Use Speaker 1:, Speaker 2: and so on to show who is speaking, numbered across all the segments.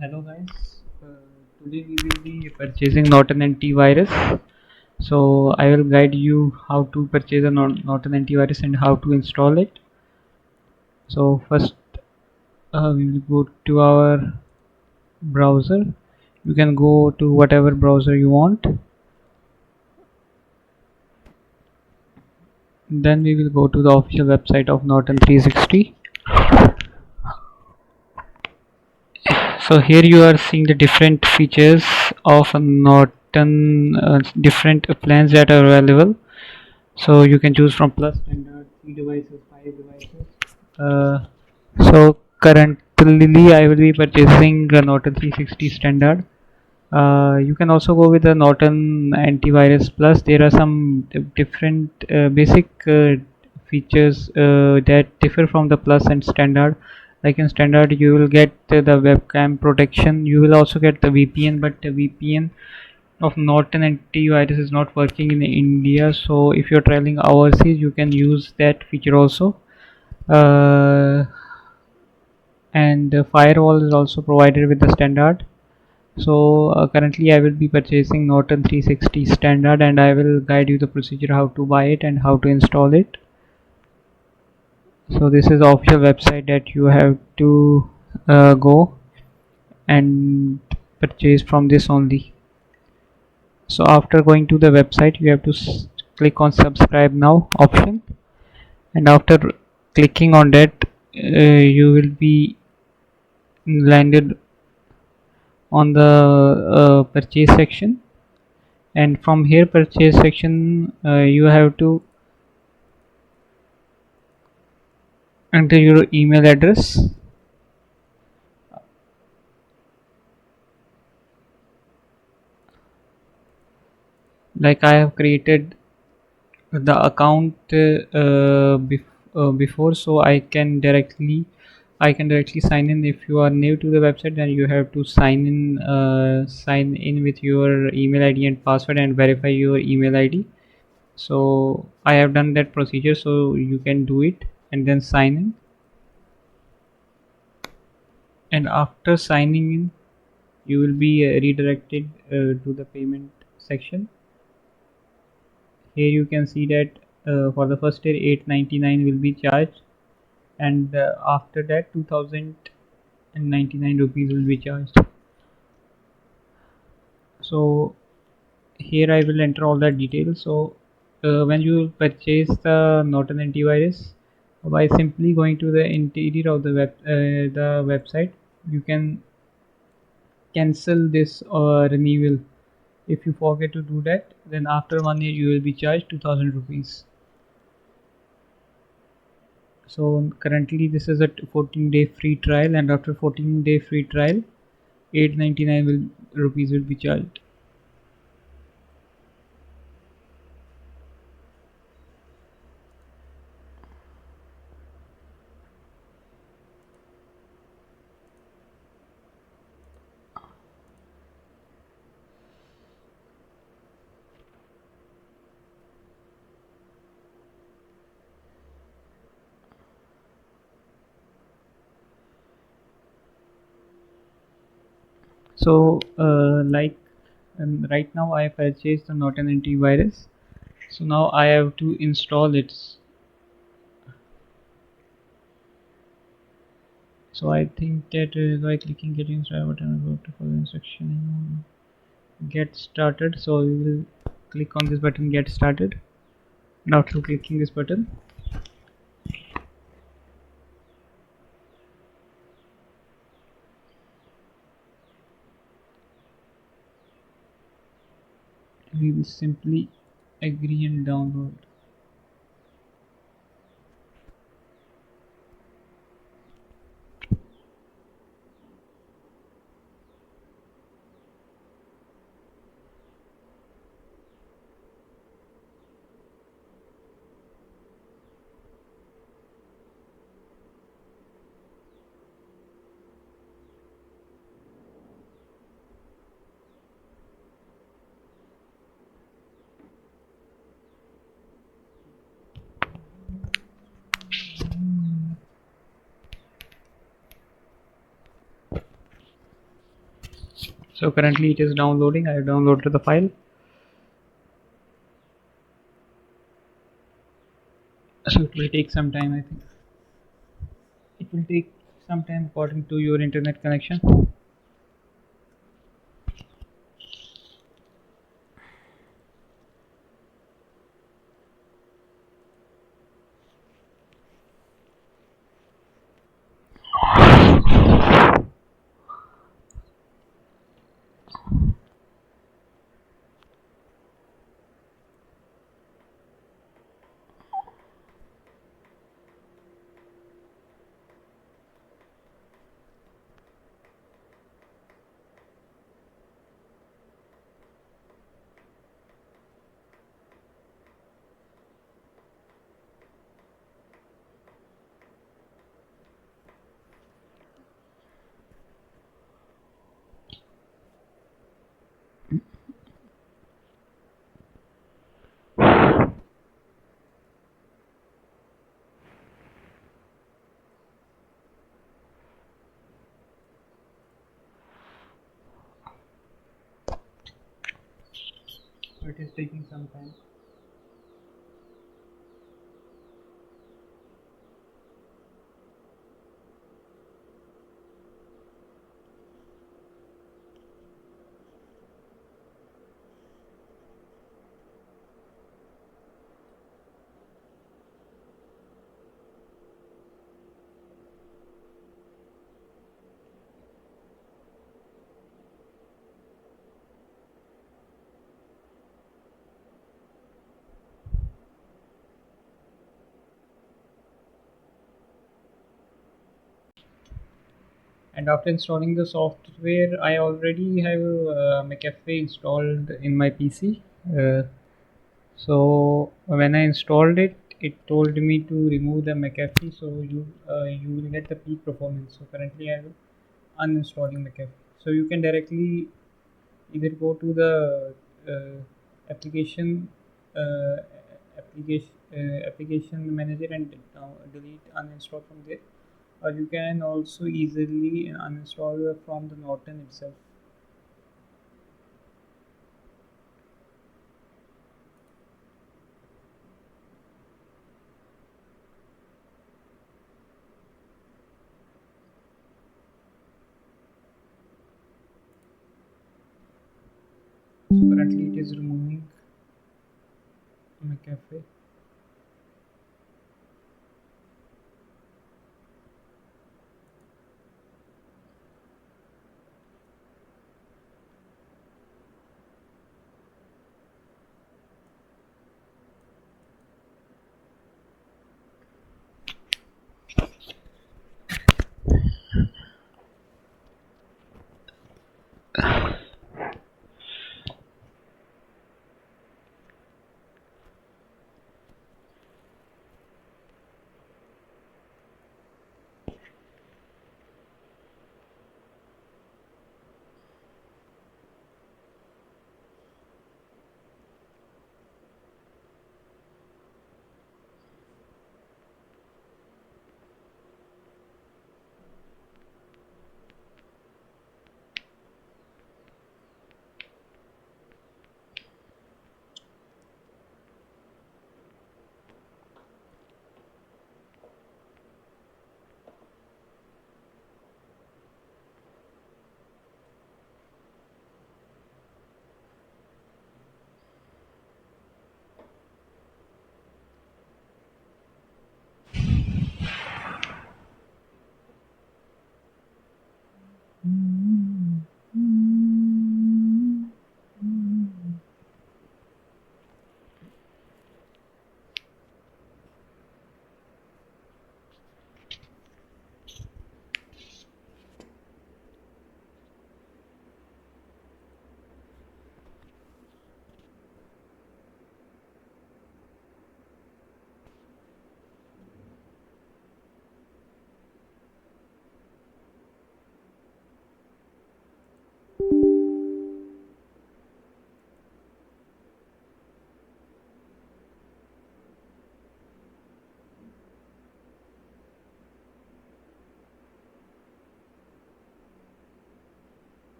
Speaker 1: Hello guys. Today we will be purchasing Norton Antivirus. So I will guide you how to purchase a Norton Antivirus and how to install it. So first we will go to our browser. You can go to whatever browser you want. Then we will go to the official website of Norton 360. So here you are seeing the different features of a Norton, different plans that are available. So you can choose from plus standard, 3 devices, 5 devices. So currently I will be purchasing a Norton 360 standard. You can also go with the Norton Antivirus Plus. There are some different basic features that differ from the Plus and standard. Like in standard, you will get the webcam protection. You will also get the VPN, but the VPN of Norton Antivirus is not working in India. So if you're traveling overseas, you can use that feature also. Uh, and the firewall is also provided with the standard. So currently I will be purchasing Norton 360 standard, and I will guide you the procedure how to buy it and how to install it. So this is the official website that you have to go and purchase from this only. So after going to the website, you have to click on subscribe now option, and after clicking on that you will be landed on the purchase section, and from here purchase section you have to enter your email address. Like I have created the account before, so I can directly sign in. If you are new to the website, then you have to sign in with your email ID and password and verify your email ID. So I have done that procedure, so you can do it and then sign in. And after signing in, you will be redirected to the payment section. Here you can see that for the first year 899 will be charged, and after that 2099 rupees will be charged. So here I will enter all the details. So when you purchase the Norton Antivirus, by simply going to the interior of the website, you can cancel this renewal. If you forget to do that, then after 1 year you will be charged 2000 rupees. So currently this is a 14-day free trial, and after 14-day free trial 899 rupees will be charged. So right now I purchased the Norton Antivirus, so now I have to install it. So I think that by clicking getting started button, I go to follow instruction, get started. So we will click on this button, get started. Now after clicking this button, we will simply agree and download. So currently it is downloading. I have downloaded the file. So it will take some time, I think. It will take some time according to your internet connection. So it is taking some time. And after installing the software, I already have Mcaffe installed in my PC. So when I installed it, it told me to remove the Mcaffe, so you will get the peak performance. So currently I am uninstalling Mcaffe. So you can directly either go to the application uh, application manager and delete uninstall from there, or you can also easily uninstall from the Norton itself. So currently it is removing Mcaffe.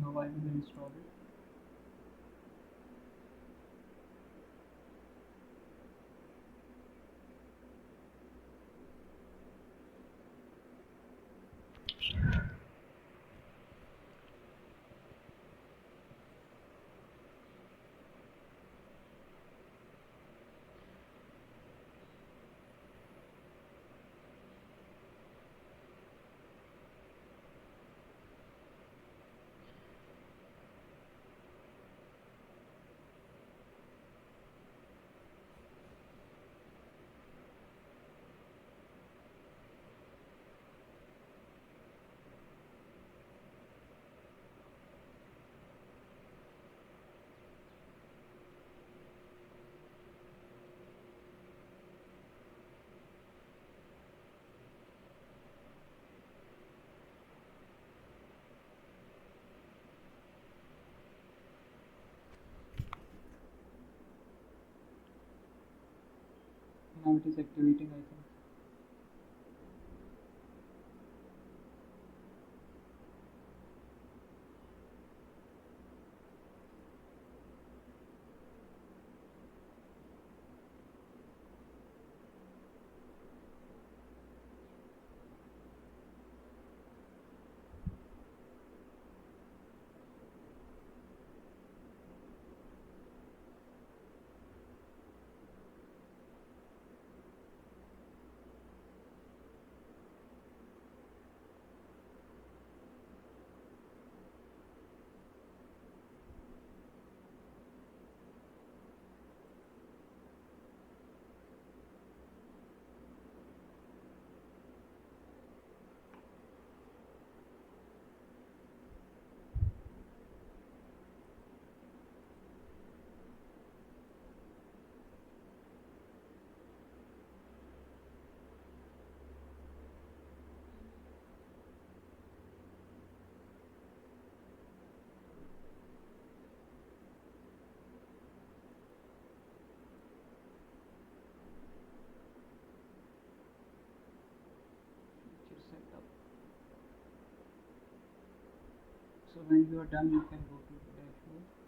Speaker 1: how I will install it. Now it is activating, I think. Feature setup. So when you are done, you can go to the dashboard.